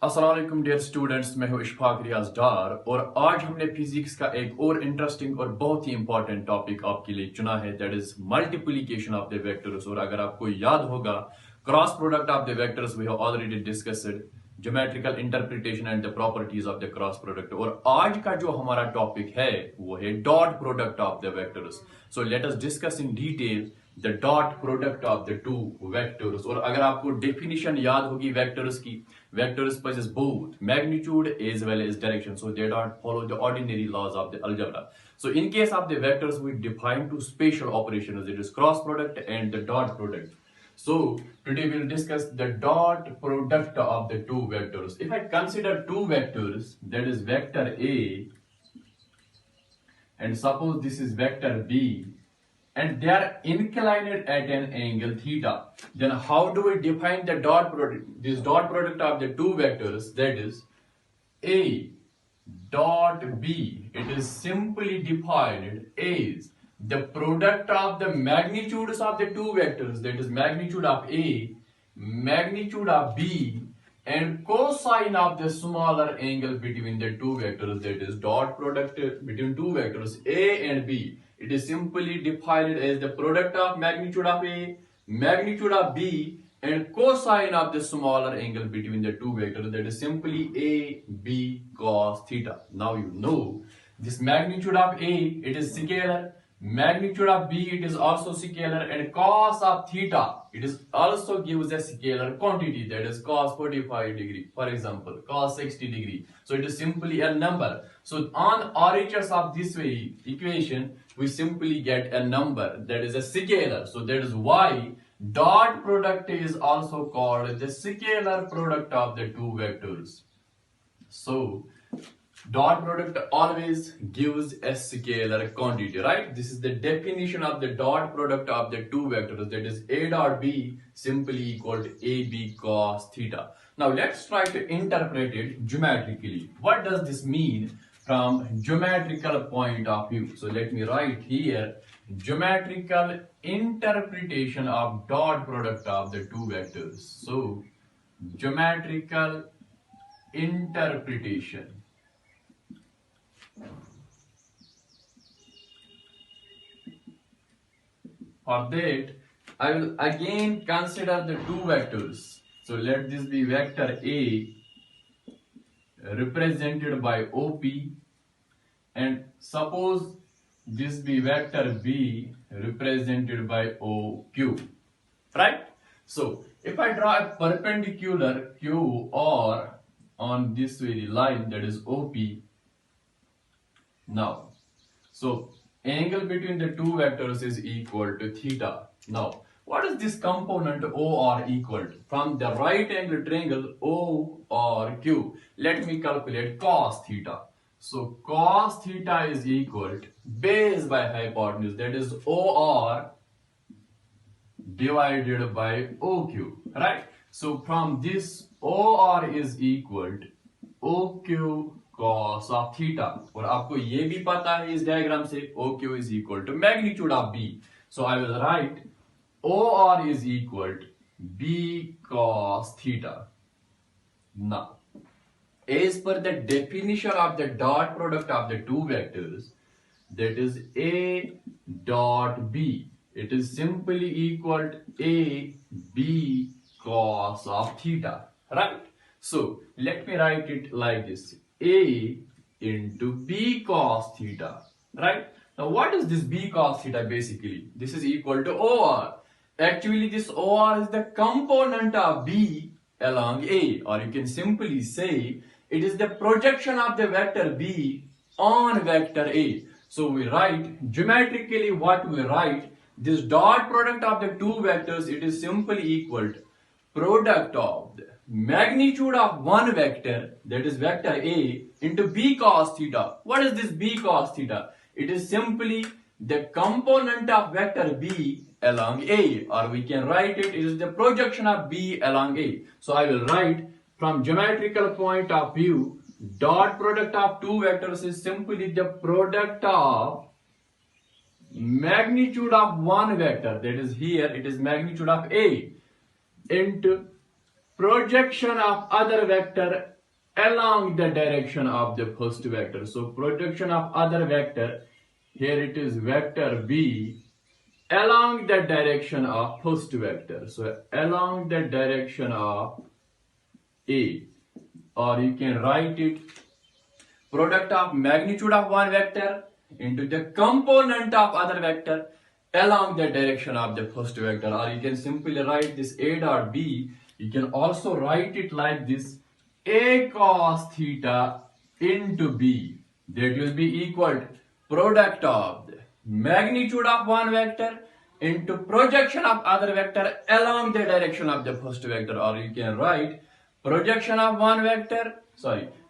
अस्सलामुअलैकुम dear students, मैं हूं इशफाक रियाज.डॉट और आज हमने फिजिक्स का एक और इंटरेस्टिंग और बहुत ही इंपॉर्टेंट टॉपिक आपके लिए चुना है, that is multiplication of the vectors. और अगर आपको याद होगा, cross product of the vectors we have already discussed, geometrical interpretation and the properties of the cross product. और आज का जो हमारा टॉपिक है वो है dot product of the vectors. So let us discuss in detail the dot product of the two vectors. और अगर आपको डेफिनेशन याद होगी वेक्टर्स की, vectors possess both magnitude as well as direction, so they don't follow the ordinary laws of the algebra. So in case of the vectors, we define two special operations, it is cross product and the dot product. So today we will discuss the dot product of the two vectors. If I consider two vectors, that is vector A and suppose this is vector B, and they are inclined at an angle theta, then how do we define the dot product? This dot product of the two vectors, that is A dot B, it is simply defined as the product of the magnitudes of the two vectors, that is magnitude of A, magnitude of B, and cosine of the smaller angle between the two vectors, that is dot product between two vectors A and B. It is simply defined as the product of magnitude of A, magnitude of B, and cosine of the smaller angle between the two vectors, that is simply A, B cos theta. Now you know this magnitude of A, it is scalar, magnitude of B, it is also scalar, and cos of theta, it is also gives a scalar quantity, that is cos 45 degree, for example cos 60 degree. So it is simply a number. So on RHS of this way equation, we simply get a number that is a scalar. So that is why dot product is also called the scalar product of the two vectors. So dot product always gives a scalar quantity, right? This is the definition of the dot product of the two vectors, that is A dot B simply equal to AB cos theta. Now let's try to interpret it geometrically. What does this mean from geometrical point of view? So let me write here geometrical interpretation of dot product of the two vectors. So geometrical interpretation. For that, I will again consider the two vectors. So let this be vector A represented by OP, and suppose this be vector B represented by OQ, right? So if I draw a perpendicular QR on this very line, that is OP, now so angle between the two vectors is equal to theta. Now what is this component OR equal to? From the right angle triangle ORQ, let me calculate cos theta. So cos theta is equal to base by hypotenuse, that is OR divided by OQ, right? So from this OR is equal to OQ cos of theta. और आपको ये भी पता है इस diagram से OQ is equal to magnitude of B. So I will write OR is equal to B cos theta. Now, as per the definition of the dot product of the two vectors, that is A dot B, it is simply equal to A B cos of theta, right? So let me write it like this, A into B cos theta, right? Now what is this B cos theta basically? This is equal to OR. Actually this OR is the component of B along A, or you can simply say it is the projection of the vector B on vector A. So we write geometrically what we write, this dot product of the two vectors, it is simply equal to product of the magnitude of one vector, that is vector A, into B cos theta. What is this B cos theta? It is simply the component of vector B along A, or we can write it is the projection of B along A. So I will write from geometrical point of view, dot product of two vectors is simply the product of magnitude of one vector, that is here it is magnitude of A, into projection of other vector along the direction of the first vector. So projection of other vector, here it is vector B along the direction of first vector. So along the direction of A, or you can write it product of magnitude of one vector into the component of other vector along the direction of the first vector. Or you can simply write this A dot B. You can also write it like this: A cos theta into B. That will be equal to product of the magnitude of one vector into projection of other vector along the direction of the first vector. Or you can write projection of one vector,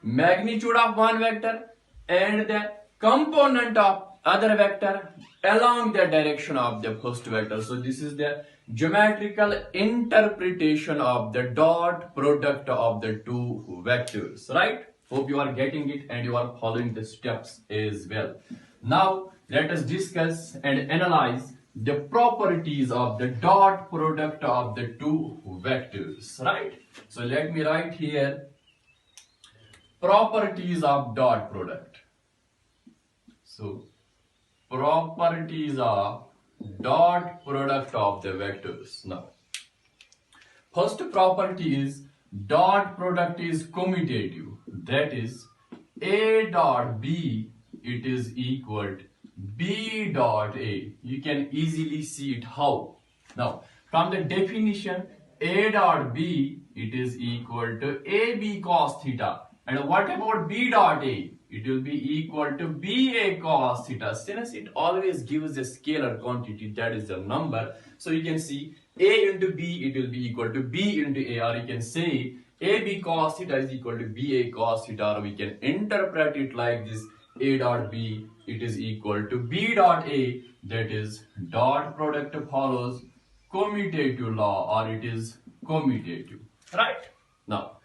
magnitude of one vector and the component of other vector along the direction of the first vector. So this is the geometrical interpretation of the dot product of the two vectors, right? Hope you are getting it and you are following the steps as well. Now let us discuss and analyze the properties of the dot product of the two vectors, right? So let me write here properties of dot product. So properties of dot product of the vectors. Now first property is dot product is commutative. That is A dot B, it is equal to B dot A. You can easily see it how. Now from the definition, A dot B, it is equal to AB cos theta. And what about B dot A? It will be equal to BA cos theta. Since it always gives a scalar quantity, that is the number. So you can see A into B, it will be equal to B into A. Or you can say AB cos theta is equal to BA cos theta. Or we can interpret it like this: A dot B, it is equal to B dot A. That is dot product follows commutative law, or it is commutative, right? Now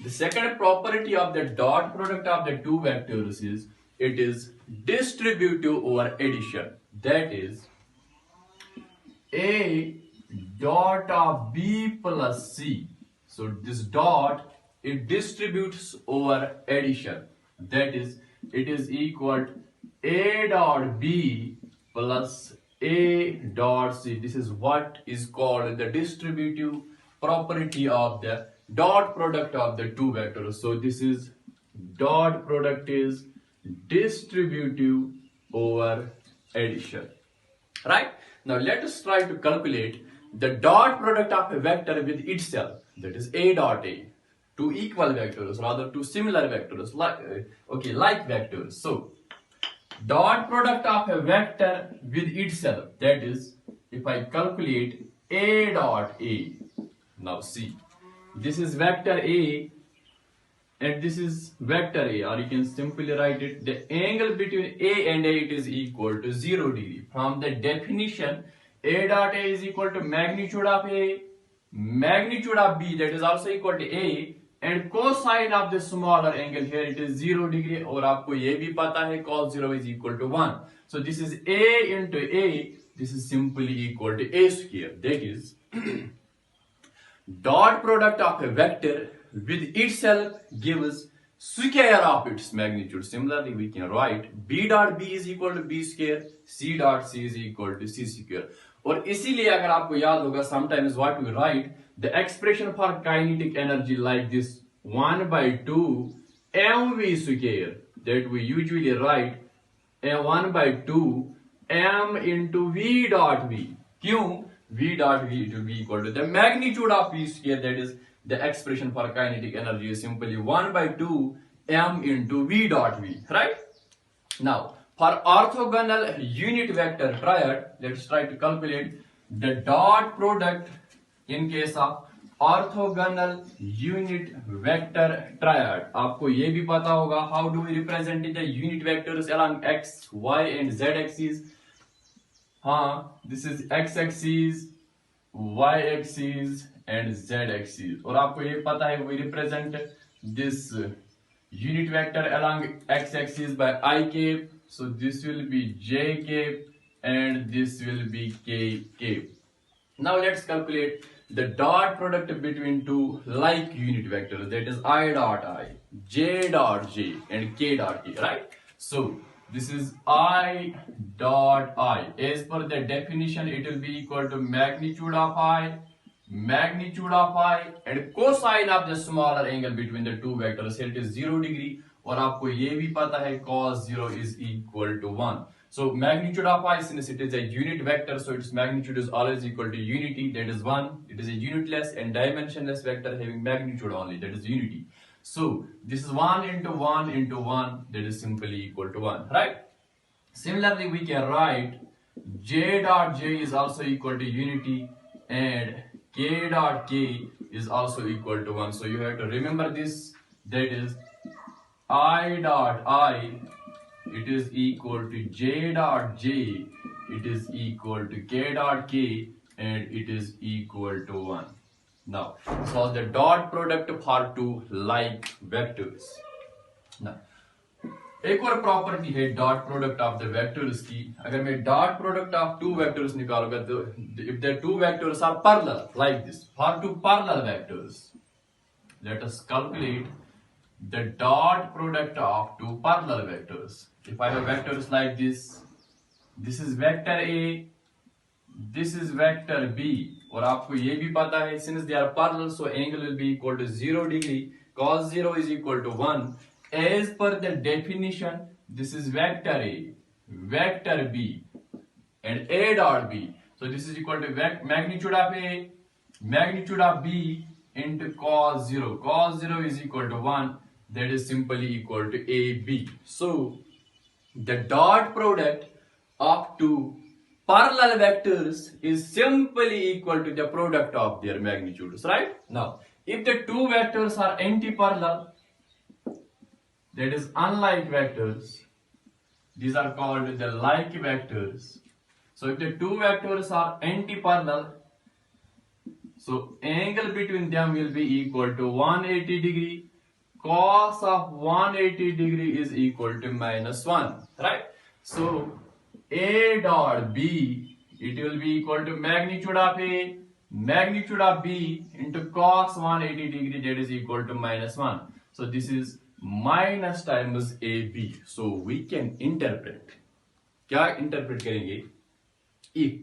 the second property of the dot product of the two vectors is it is distributive over addition. That is A dot of B plus C. So this dot, it distributes over addition. That is, it is equal to A dot B plus A dot C. This is what is called the distributive property of the dot product of the two vectors. So this is dot product is distributive over addition, right? Now let us try to calculate the dot product of a vector with itself, that is A dot A. Two equal vectors, rather two similar vectors, like vectors. So dot product of a vector with itself, that is, if I calculate A dot A. Now see, this is vector A and this is vector A, or you can simply write it, the angle between A and A, it is equal to 0 degree. From the definition, A dot A is equal to magnitude of A, magnitude of B, that is also equal to A, and cosine of the smaller angle, here it is 0 degree, और आपको ये भी पता है cos 0 is equal to 1. So this is A into A, this is simply equal to A square. That is dot product of a vector with itself gives square of its magnitude. Similarly, we can write B dot B is equal to B square, C dot C is equal to C square. और इसीलिए अगर आपको याद होगा, sometimes what we write the expression for kinetic energy like this: 1 by 2 mv square, that we usually write 1 by 2 m into v dot v. क्यों? V dot V to be equal to the magnitude of V square, that is the expression for kinetic energy is simply 1 by 2 m into V dot V, right? Now for orthogonal unit vector triad, let's try to calculate the dot product in case of orthogonal unit vector triad. आपको ये भी पता होगा, how do we represent the unit vectors along x, y and z axis? This is x axis, y axis and z axis. और आपको ये पता है, we represent this unit vector along x axis by I cap. So this will be j cap and this will be k cap. Now let's calculate the dot product between two like unit vectors, that is I dot I, J dot J, and K dot K, right? So this is I dot I. As per the definition, it will be equal to magnitude of I, and cosine of the smaller angle between the two vectors. Here it is 0 degree, और आपको ये भी पता है cos 0 is equal to 1. So magnitude of I, since it is a unit vector, so its magnitude is always equal to unity, that is 1. It is a unitless and dimensionless vector having magnitude only, that is unity. So this is 1 into 1 into 1, that is simply equal to 1, right? Similarly, we can write J dot J is also equal to unity and K dot K is also equal to 1. So you have to remember this, that is I dot I, it is equal to J dot J, it is equal to K dot K, and it is equal to 1. Now, solve the dot product for two like vectors. Now, एक और property है dot product of the vectors की. अगर मैं dot product of two vectors निकालूंगा तो if the two vectors are parallel like this, for two parallel vectors, let us calculate the dot product of two parallel vectors. If I have vectors like this is vector A, this is vector B, और आपको ये भी पता है since they are parallel, so angle will be equal to 0 degree, cos 0 is equal to 1. As per the definition, this is vector A, vector B, and A dot B. So this is equal to magnitude of A, magnitude of B into cos 0. Cos 0 is equal to 1. That is simply equal to AB. So the dot product of two parallel vectors is simply equal to the product of their magnitudes, right? Now, if the two vectors are anti-parallel, that is unlike vectors, these are called the like vectors. So if the two vectors are anti-parallel, so angle between them will be equal to 180 degree. Cos of 180 degree is equal to -1, right? So A dot B, it will be equal to magnitude of A, magnitude of B into cos 180 degree, that is equal to -1. So this is minus times AB. So we can interpret, क्या interpret करेंगे? If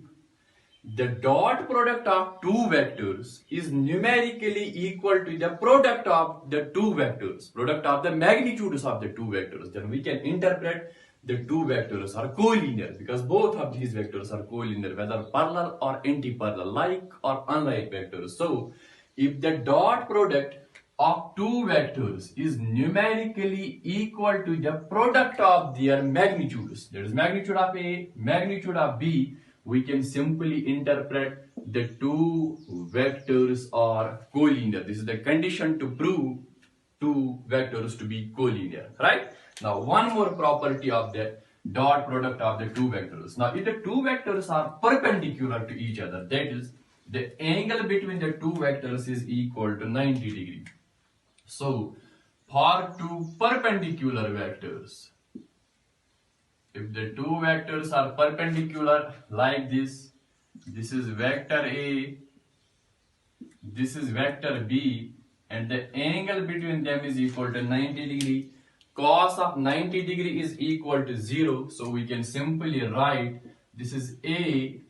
the dot product of two vectors is numerically equal to the product of the two vectors, product of the magnitudes of the two vectors, then we can interpret the two vectors are collinear, because both of these vectors are collinear, whether parallel or anti-parallel, like or unlike vectors. So if the dot product of two vectors is numerically equal to the product of their magnitudes, that is magnitude of A, magnitude of B, we can simply interpret the two vectors are collinear. This is the condition to prove two vectors to be collinear, right? Now, one more property of the dot product of the two vectors. Now, if the two vectors are perpendicular to each other, that is, the angle between the two vectors is equal to 90 degree. So, for two perpendicular vectors, if the two vectors are perpendicular like this is vector A, this is vector B, and the angle between them is equal to 90 degree. Cos of 90 degree is equal to 0. So we can simply write this is A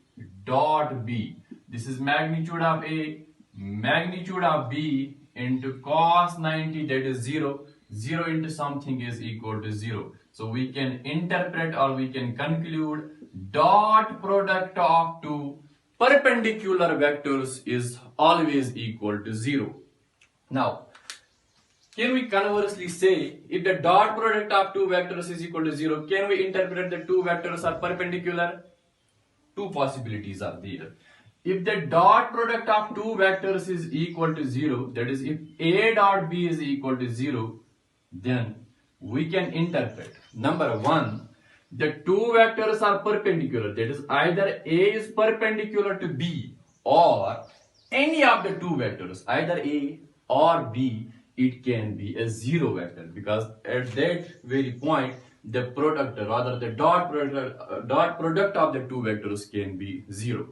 dot B. This is magnitude of A, magnitude of B into cos 90, that is 0. 0 into something is equal to 0. So we can interpret or we can conclude dot product of two perpendicular vectors is always equal to 0. Now, can we conversely say if the dot product of two vectors is equal to 0, can we interpret the two vectors are perpendicular? Two possibilities are there. If the dot product of two vectors is equal to 0, that is if A dot B is equal to 0, then we can interpret, number one, the two vectors are perpendicular, that is either A is perpendicular to B or any of the two vectors, either A or B, it can be a zero vector, because at that very point the product, or rather the dot product of the two vectors can be 0.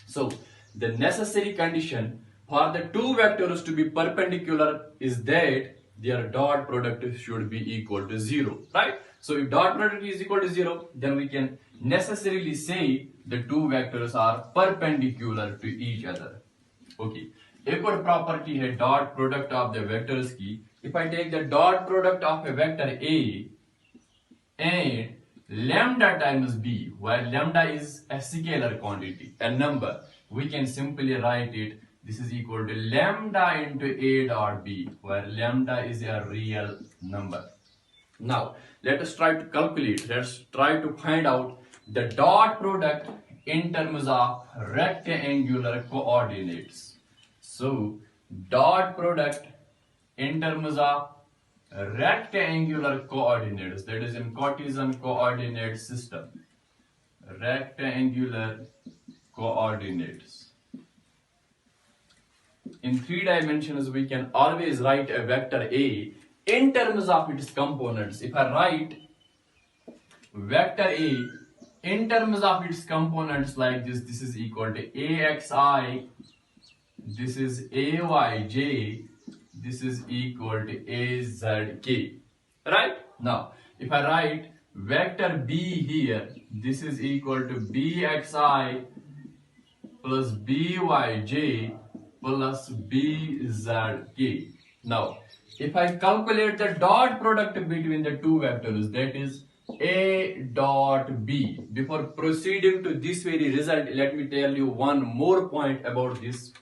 So the necessary condition for the two vectors to be perpendicular is that their dot product should be equal to 0, right? So if dot product is equal to 0, then we can necessarily say the two vectors are perpendicular to each other. Okay. एक और property है dot product of the vectors की. If I take the dot product of a vector A and lambda times B, where lambda is a scalar quantity, a number, we can simply write it. This is equal to lambda into A dot B, where lambda is a real number. Now, let us try to calculate. Let's try to find out the dot product in terms of rectangular coordinates. So, dot product in terms of rectangular coordinates, that is in Cartesian coordinate system. Rectangular coordinates. In 3 dimensions, we can always write a vector A in terms of its components. If I write vector A in terms of its components like this, this is equal to AXI, this is AYJ, this is equal to AZK, right? Now, if I write vector B here, this is equal to BXI plus BYJ plus BZK. Now, if I calculate the dot product between the two vectors, that is A dot B. Before proceeding to this very result, let me tell you one more point about this.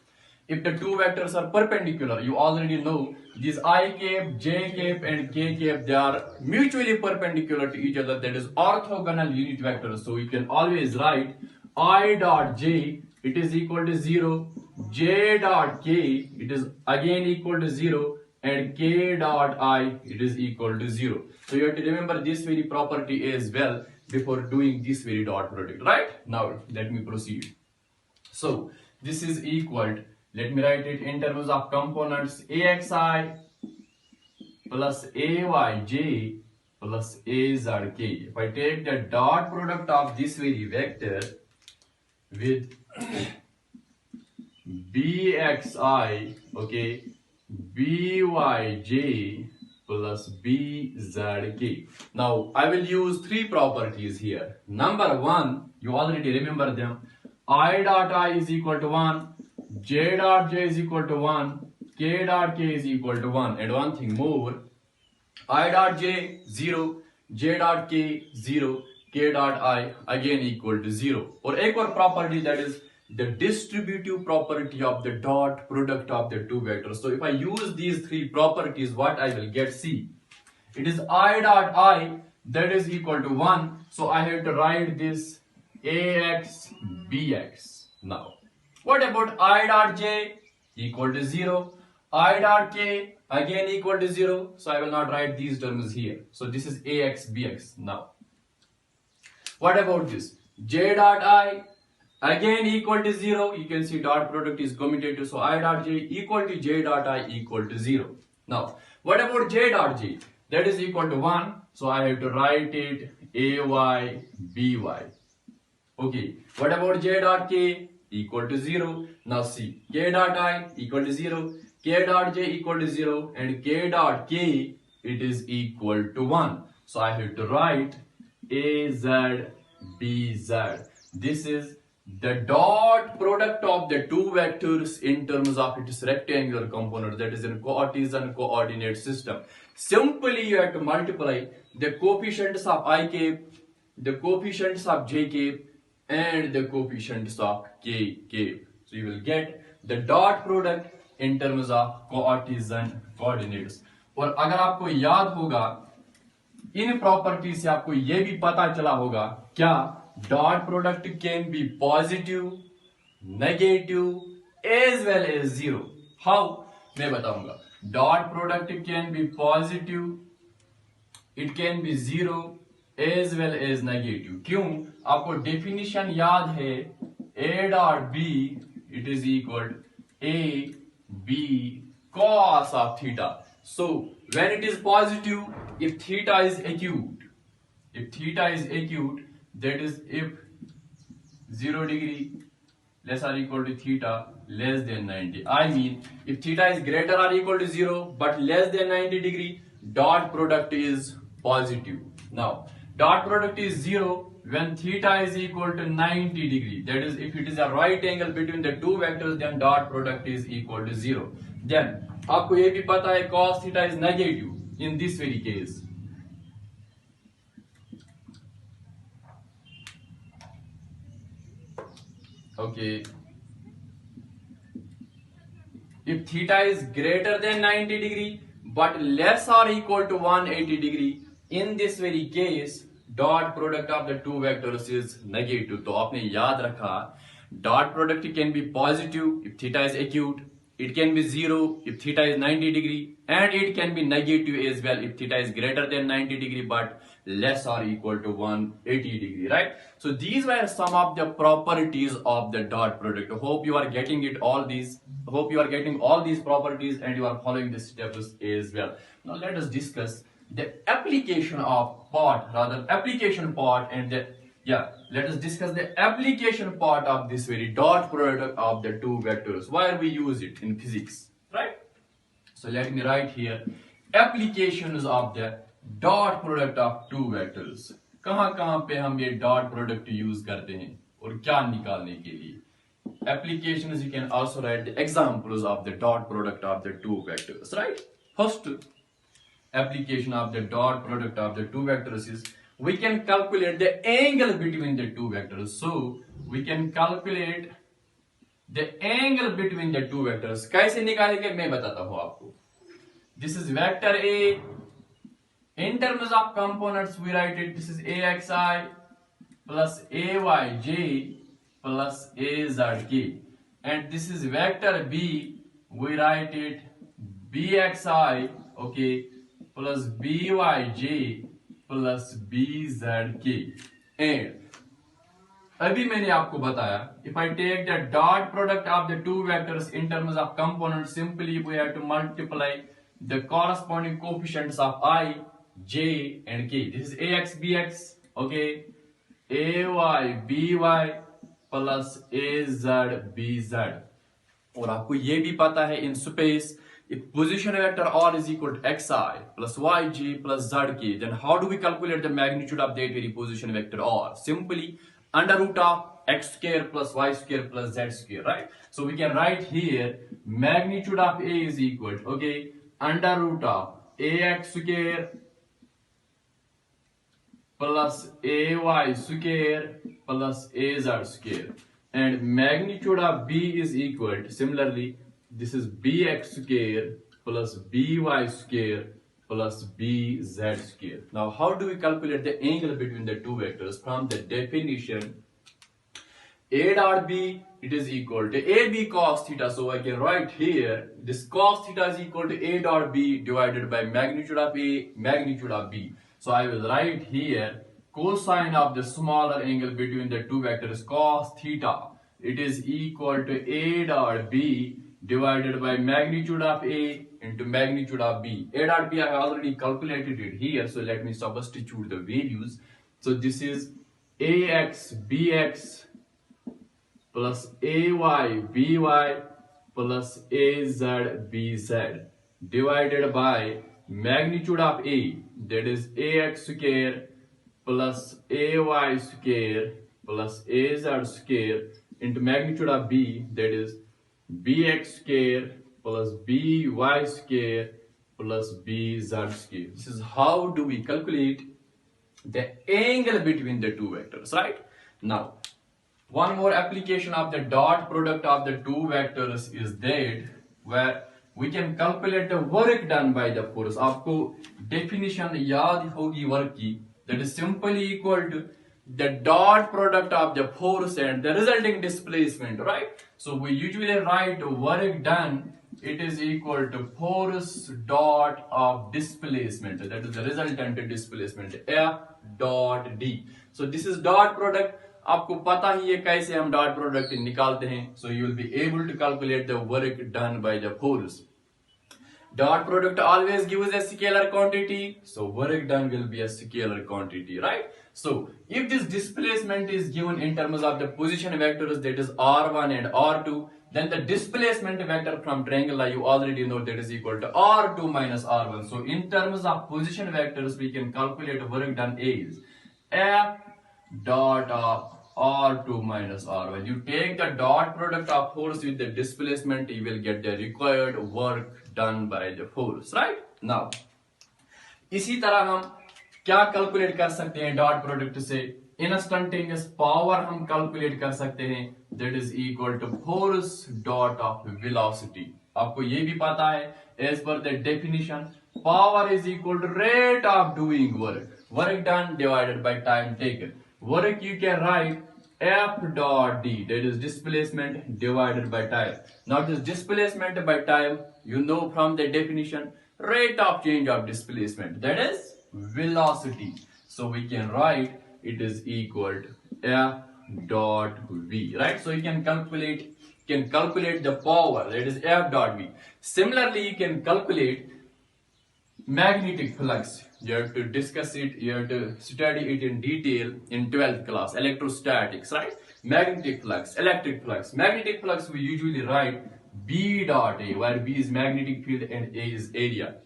If the two vectors are perpendicular, you already know these I cap, J cap and K cap, they are mutually perpendicular to each other, that is orthogonal unit vectors. So we can always write I dot J, it is equal to 0, J dot K, it is again equal to 0, and K dot I, it is equal to 0. So you have to remember this very property as well before doing this very dot product, right? Now let me proceed. So this is equal to, let me write it in terms of components, AXI plus AYJ plus AZK. If I take the dot product of this very vector with BXI, okay, BYJ plus BZK. Now I will use 3 properties here. Number 1, you already remember them. I dot I is equal to 1, J dot J is equal to 1, K dot K is equal to 1, and one thing more, I dot J 0, J dot K 0, K dot I again equal to 0. Or एक और property, that is the distributive property of the dot product of the two vectors. So if I use these 3 properties, what I will get, see, it is I dot I, that is equal to 1, so I have to write this AX BX. Now, what about I dot J equal to 0, I dot K again equal to 0, so I will not write these terms here. So this is AX BX. Now, what about this? J dot I again equal to 0, you can see dot product is commutative, so I dot J equal to J dot I equal to 0. Now, what about J dot J? That is equal to 1, so I have to write it AY BY. Okay, what about J dot K? Equal to 0. Now see, K dot I equal to 0, K dot J equal to 0, and K dot K, it is equal to 1. So I have to write AZ BZ. This is the dot product of the two vectors in terms of its rectangular component, that is in Cartesian coordinate system. Simply you have to multiply the coefficients of I cap, the coefficients of J cap, and the coefficients of K cap. So you will get the dot product in terms of Cartesian coordinates. और अगर आपको याद होगा, in property से आपको ये भी पता चला होगा क्या dot product can be positive, negative as well as 0. How? मैं बताऊंगा. Dot product can be positive, it can be 0 as well as negative. क्यों? आपको definition याद है, A dot B, it is equal to A B cos of theta. So when it is positive, if theta is acute, that is if 0 degree, less or equal to theta less than 90. I mean, if theta is greater or equal to 0 but less than 90 degree, dot product is positive. Now, dot product is 0 when theta is equal to 90 degree. That is, if it is a right angle between the two vectors, then dot product is equal to 0. Then, आपको ये भी पता है cos theta is negative in this very case. Okay. If theta is greater than 90 degree but less or equal to 180 degree, in this very case, dot product of the two vectors is negative. तो आपने याद रखा, dot product can be positive if theta is acute, it can be 0 if theta is 90 degree, and it can be negative as well if theta is greater than 90 degree but less or equal to 180 degree, right? So these were some of the properties of the dot product. Hope you are getting it all these. Hope you are getting all these properties and you are following the steps as well. Now let us discuss the application of application part and the let us discuss the application part of this very dot product of the two vectors. Why we use it in physics, right? So let me write here applications of the dot product of two vectors. कहाँ पे हम ये dot product use करते हैं और क्या निकालने के लिए? Applications, you can also write the examples of the dot product of the two vectors, right? First application of the dot product of the two vectors is we can calculate the angle between the two vectors. So we can calculate the angle between the two vectors. कैसे निकालेंगे मैं बताता हूँ आपको. This is vector A. In terms of components, we write it. This is axi plus ayj plus azk, and this is vector B. We write it bxi, okay, plus byj plus bzk. And अभी मैंने आपको बताया, if I take the dot product of the two vectors in terms of components, simply we have to multiply the corresponding coefficients of I, J and K. This is AX, BX, okay, AY, BY plus AZ, BZ. और आपको ये भी पता है in space, if position vector R is equal to XI plus YJ plus ZK, then how do we calculate the magnitude of that very position vector R? Simply under root of x square plus y square plus z square, right? So we can write here magnitude of A is equal to, okay, under root of AX square plus AY square plus AZ square, and magnitude of B is equal to, similarly, this is BX square plus BY square plus BZ square. Now, how do we calculate the angle between the two vectors? From the definition, A dot B, it is equal to AB cos theta. So I can write here, this cos theta is equal to A dot B divided by magnitude of A, magnitude of B. So I will write here cosine of the smaller angle between the two vectors cos theta. It is equal to A dot B divided by magnitude of A into magnitude of B. A dot B I have already calculated it here, so let me substitute the values. So this is AX BX plus AY BY plus AZ BZ divided by magnitude of A, that is AX square plus AY square plus AZ square into magnitude of B, that is BX square plus BY square plus BZ square. This is how do we calculate the angle between the two vectors, right? Now, one more application of the dot product of the two vectors is that where we can calculate the work done by the force. आपको definition याद होगी work की, that is simply equal to the dot product of the force and the resulting displacement, right? So we usually write work done, it is equal to force dot of displacement, that is the resultant displacement F dot D. So this is dot product. आपको पता ही है कैसे हम dot product निकालते हैं. So you will be able to calculate the work done by the force. Dot product always gives a scalar quantity, so work done will be a scalar quantity, right? So if this displacement is given in terms of the position vectors, that is r1 and r2, then the displacement vector from triangle you already know that is equal to r2 minus r1. So in terms of position vectors, we can calculate work done is f dot of r2 minus r1. You take the dot product of force with the displacement, you will get the required work done by the force, right? Now इसी तरह हम क्या calculate कर सकते हैं dot product से? Instantaneous power हम calculate कर सकते हैं, that is equal to force dot of velocity. आपको ये भी पता है as per the definition power is equal to rate of doing work, work done divided by time taken. Work you can write F dot D, that is displacement divided by time. Now this displacement by time, you know from the definition, rate of change of displacement, that is velocity. So we can write it is equal to F dot V, right? So you can calculate the power, that is F dot V. Similarly, you can calculate magnetic flux. You have to discuss it, you have to study it in detail in 12th class, electrostatics, right? Magnetic flux, electric flux. Magnetic flux we usually write B dot A, where B is magnetic field and A is area.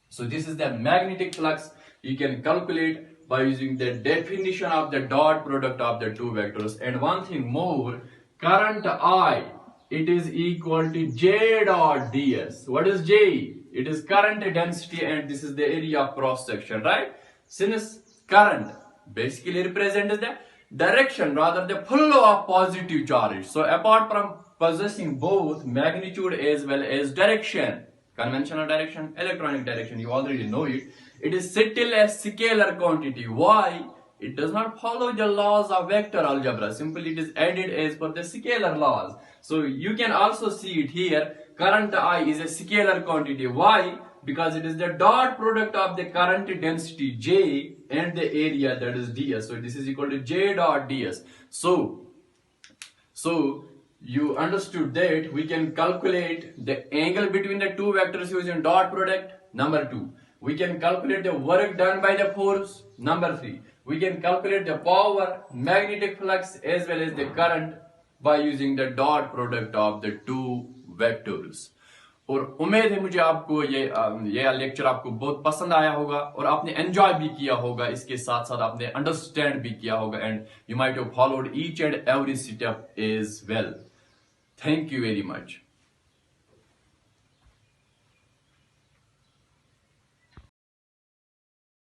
So this is the magnetic flux. You can calculate by using the definition of the dot product of the two vectors. And one thing more, current I, it is equal to J dot ds. What is J? It is current density and this is the area of cross section, right? Since current basically represents the direction, rather the flow of positive charge. So apart from possessing both magnitude as well as direction, conventional direction, electronic direction, you already know it, it is still a scalar quantity. Why? It does not follow the laws of vector algebra. Simply it is added as per the scalar laws. So you can also see it here. Current I is a scalar quantity. Why? Because it is the dot product of the current density J and the area, that is ds. So this is equal to J dot ds. So you understood that we can calculate the angle between the two vectors using dot product. Number 2. We can calculate the work done by the force. Number 3. We can calculate the power, magnetic flux as well as the current by using the dot product of the two vectors. और उम्मीद है मुझे आपको ये lecture आपको बहुत पसंद आया होगा और आपने एंजॉय भी किया होगा, इसके साथ साथ आपने अंडरस्टैंड भी किया होगा and you might have followed each and every step as well. Thank you very much.